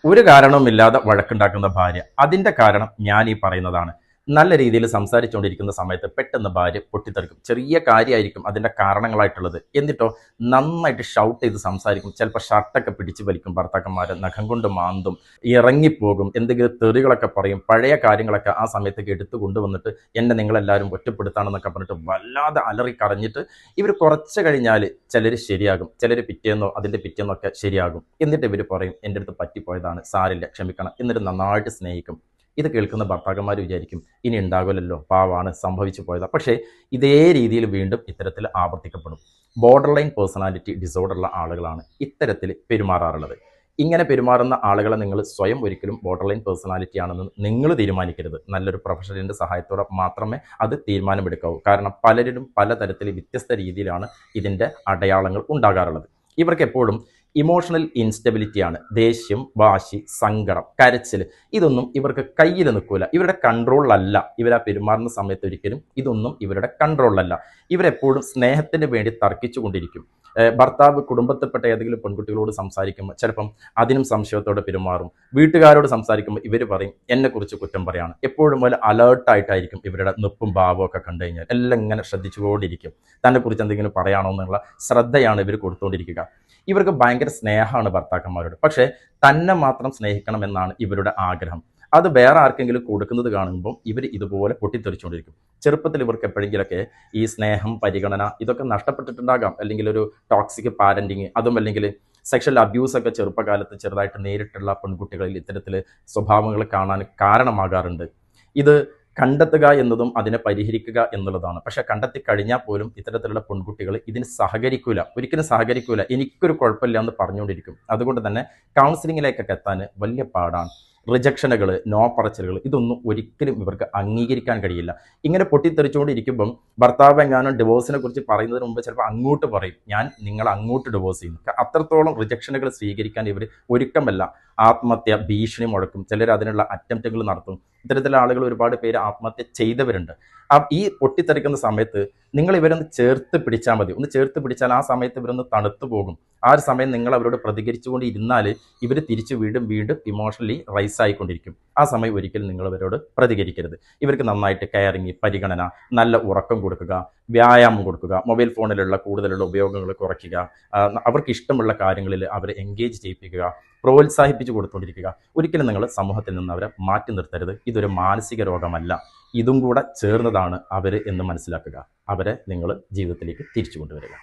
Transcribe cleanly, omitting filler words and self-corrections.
ഒരു കാരണവുമില്ലാതെ വഴക്കുണ്ടാക്കുന്ന ഭാര്യ. അതിന്റെ കാരണം ഞാൻ ഈ പറയുന്നതാണ്. നല്ല രീതിയിൽ സംസാരിച്ചുകൊണ്ടിരിക്കുന്ന സമയത്ത് പെട്ടെന്ന് ഭാര്യ പൊട്ടിത്തെറിക്കും. ചെറിയ കാര്യമായിരിക്കും അതിന്റെ കാരണങ്ങളായിട്ടുള്ളത്. എന്നിട്ടോ നന്നായിട്ട് ഷൗട്ട് ചെയ്ത് സംസാരിക്കും. ചിലപ്പോൾ ഷർട്ടൊക്കെ പിടിച്ച് വലിക്കും ഭർത്താക്കന്മാരെ, നഖം കൊണ്ട് മാന്തും, ഇറങ്ങിപ്പോകും, എന്തെങ്കിലും തെറികളൊക്കെ പറയും. പഴയ കാര്യങ്ങളൊക്കെ ആ സമയത്തേക്ക് എടുത്തു കൊണ്ടുവന്നിട്ട് എന്നെ നിങ്ങളെല്ലാവരും ഒറ്റപ്പെടുത്താണെന്നൊക്കെ പറഞ്ഞിട്ട് വല്ലാതെ അലറി കരഞ്ഞിട്ട് ഇവർ കുറച്ച് കഴിഞ്ഞാൽ ചിലർ ശരിയാകും, ചിലർ പിറ്റേന്നോ അതിൻ്റെ പിറ്റേന്നോ ഒക്കെ ശരിയാകും. എന്നിട്ട് ഇവർ പറയും എൻ്റെ അടുത്ത് പറ്റിപ്പോയതാണ്, സാരില്ല, ക്ഷമിക്കണം, എന്നിട്ട് നന്നായിട്ട് സ്നേഹിക്കും. ഇത് കേൾക്കുന്ന ഭർത്താക്കന്മാർ വിചാരിക്കും ഇനി ഉണ്ടാകില്ലല്ലോ, പാവാണ്, സംഭവിച്ചു പോയതാ. പക്ഷേ ഇതേ രീതിയിൽ വീണ്ടും ഇത്തരത്തിൽ ആവർത്തിക്കപ്പെടും. ബോർഡർ ലൈൻ പേഴ്സണാലിറ്റി ഡിസോർഡറുള്ള ആളുകളാണ് ഇത്തരത്തിൽ പെരുമാറാറുള്ളത്. ഇങ്ങനെ പെരുമാറുന്ന ആളുകളെ നിങ്ങൾ സ്വയം ഒരിക്കലും ബോർഡർ ലൈൻ പേഴ്സണാലിറ്റി ആണെന്ന് നിങ്ങൾ തീരുമാനിക്കരുത്. നല്ലൊരു പ്രൊഫഷണലിൻ്റെ സഹായത്തോടെ മാത്രമേ അത് തീരുമാനമെടുക്കാവൂ. കാരണം പലരിലും പലതരത്തിൽ വ്യത്യസ്ത രീതിയിലാണ് ഇതിൻ്റെ അടയാളങ്ങൾ ഉണ്ടാകാറുള്ളത്. ഇവർക്ക് എപ്പോഴും ഇമോഷണൽ ഇൻസ്റ്റബിലിറ്റിയാണ്. ദേഷ്യം, വാശി, സങ്കടം, കരച്ചിൽ, ഇതൊന്നും ഇവർക്ക് കയ്യിൽ നിൽക്കില്ല. ഇവരുടെ കൺട്രോളിലല്ല. ഇവരാ പെരുമാറുന്ന സമയത്ത് ഒരിക്കലും ഇതൊന്നും ഇവരുടെ കൺട്രോളിലല്ല. ഇവരെപ്പോഴും സ്നേഹത്തിന് വേണ്ടി തർക്കിച്ചു കൊണ്ടിരിക്കും. ഭർത്താവ് കുടുംബത്തിൽപ്പെട്ട ഏതെങ്കിലും പെൺകുട്ടികളോട് സംസാരിക്കുമ്പോൾ ചിലപ്പം അതിനും സംശയത്തോടെ പെരുമാറും. വീട്ടുകാരോട് സംസാരിക്കുമ്പോൾ ഇവർ പറയും എന്നെക്കുറിച്ച് കുറ്റം പറയാണ്. എപ്പോഴും പോലെ അലേർട്ടായിട്ടായിരിക്കും ഇവരുടെ നിപ്പും ഭാവവും ഒക്കെ കണ്ടു കഴിഞ്ഞാൽ. എല്ലാം ഇങ്ങനെ ശ്രദ്ധിച്ചുകൊണ്ടിരിക്കും. തന്നെക്കുറിച്ച് എന്തെങ്കിലും പറയാണോ എന്നുള്ള ശ്രദ്ധയാണ് ഇവർ കൊടുത്തുകൊണ്ടിരിക്കുക. ഇവർക്ക് ഭയങ്കര സ്നേഹമാണ് ഭർത്താക്കന്മാരോട്. പക്ഷേ തന്നെ മാത്രം സ്നേഹിക്കണമെന്നാണ് ഇവരുടെ ആഗ്രഹം. അത് വേറെ ആർക്കെങ്കിലും കൊടുക്കുന്നത് കാണുമ്പോൾ ഇവർ ഇതുപോലെ പൊട്ടിത്തെറിച്ചുകൊണ്ടിരിക്കും. ചെറുപ്പത്തിൽ ഇവർക്ക് എപ്പോഴെങ്കിലൊക്കെ ഈ സ്നേഹം, പരിഗണന ഇതൊക്കെ നഷ്ടപ്പെട്ടിട്ടുണ്ടാകാം. അല്ലെങ്കിൽ ഒരു ടോക്സിക് പാരന്റിങ്, അതും അല്ലെങ്കിൽ സെക്ഷൽ അബ്യൂസ് ഒക്കെ ചെറുപ്പകാലത്ത് ചെറുതായിട്ട് നേരിട്ടുള്ള പെൺകുട്ടികളിൽ ഇത്തരത്തിൽ സ്വഭാവങ്ങൾ കാണാൻ കാരണമാകാറുണ്ട്. ഇത് കണ്ടെത്തുക എന്നതും അതിനെ പരിഹരിക്കുക എന്നുള്ളതാണ്. പക്ഷെ കണ്ടെത്തി കഴിഞ്ഞാൽ പോലും ഇത്തരത്തിലുള്ള പെൺകുട്ടികൾ ഇതിന് സഹകരിക്കൂല, ഒരിക്കലും സഹകരിക്കൂല. എനിക്കൊരു കുഴപ്പമില്ല എന്ന് പറഞ്ഞുകൊണ്ടിരിക്കും. അതുകൊണ്ട് തന്നെ കൗൺസിലിങ്ങിലേക്കൊക്കെ എത്താൻ വലിയ പാടാണ്. റിജക്ഷനുകൾ, നോ പറച്ചിലുകൾ, ഇതൊന്നും ഒരിക്കലും ഇവർക്ക് അംഗീകരിക്കാൻ കഴിയില്ല. ഇങ്ങനെ പൊട്ടിത്തെറിച്ചുകൊണ്ടിരിക്കുമ്പം ഭർത്താവ് എങ്ങാനും ഡിവോഴ്സിനെ കുറിച്ച് പറയുന്നതിന് മുമ്പ് ചിലപ്പോൾ അങ്ങോട്ട് പറയും ഞാൻ നിങ്ങൾ അങ്ങോട്ട് ഡിവോഴ്സ് ചെയ്യും. അത്രത്തോളം റിജക്ഷനുകൾ സ്വീകരിക്കാൻ ഇവർ ഒരുക്കമല്ല. ആത്മഹത്യ ഭീഷണി മുഴക്കും. ചിലർ അതിനുള്ള അറ്റംപ്റ്റുകൾ നടത്തും. ഇത്തരത്തിലുള്ള ആളുകൾ ഒരുപാട് പേര് ആത്മഹത്യ ചെയ്തവരുണ്ട്. ഈ പൊട്ടിത്തെറിക്കുന്ന സമയത്ത് നിങ്ങൾ ഇവരൊന്ന് ചേർത്ത് പിടിച്ചാൽ മതി. ഒന്ന് ചേർത്ത് പിടിച്ചാൽ ആ സമയത്ത് ഇവരൊന്ന് തണുത്തു പോകും. ആ ഒരു സമയം നിങ്ങൾ അവരോട് പ്രതികരിച്ചുകൊണ്ട് ഇരുന്നാൽ ഇവർ തിരിച്ച് വീണ്ടും വീണ്ടും ഇമോഷണലി റൈസ് ആയിക്കൊണ്ടിരിക്കും. ആ സമയം ഒരിക്കലും നിങ്ങൾ അവരോട് പ്രതികരിക്കരുത്. ഇവർക്ക് നന്നായിട്ട് കെയറിങ്, പരിഗണന, നല്ല ഉറക്കം കൊടുക്കുക, വ്യായാമം കൊടുക്കുക, മൊബൈൽ ഫോണിലുള്ള കൂടുതലുള്ള ഉപയോഗങ്ങൾ കുറയ്ക്കുക, അവർക്ക് ഇഷ്ടമുള്ള കാര്യങ്ങളിൽ അവരെ എൻഗേജ് ചെയ്യിപ്പിക്കുക, പ്രോത്സാഹിപ്പിച്ചു കൊടുത്തുകൊണ്ടിരിക്കുക. ഒരിക്കലും നിങ്ങൾ സമൂഹത്തിൽ നിന്ന് അവരെ മാറ്റി നിർത്തരുത്. ഇതൊരു മാനസിക രോഗമല്ല, ഇതും കൂടെ ചേർന്നതാണ് അവർ എന്ന് മനസ്സിലാക്കുക. അവരെ നിങ്ങൾ ജീവിതത്തിലേക്ക് തിരിച്ചു കൊണ്ടുവരിക.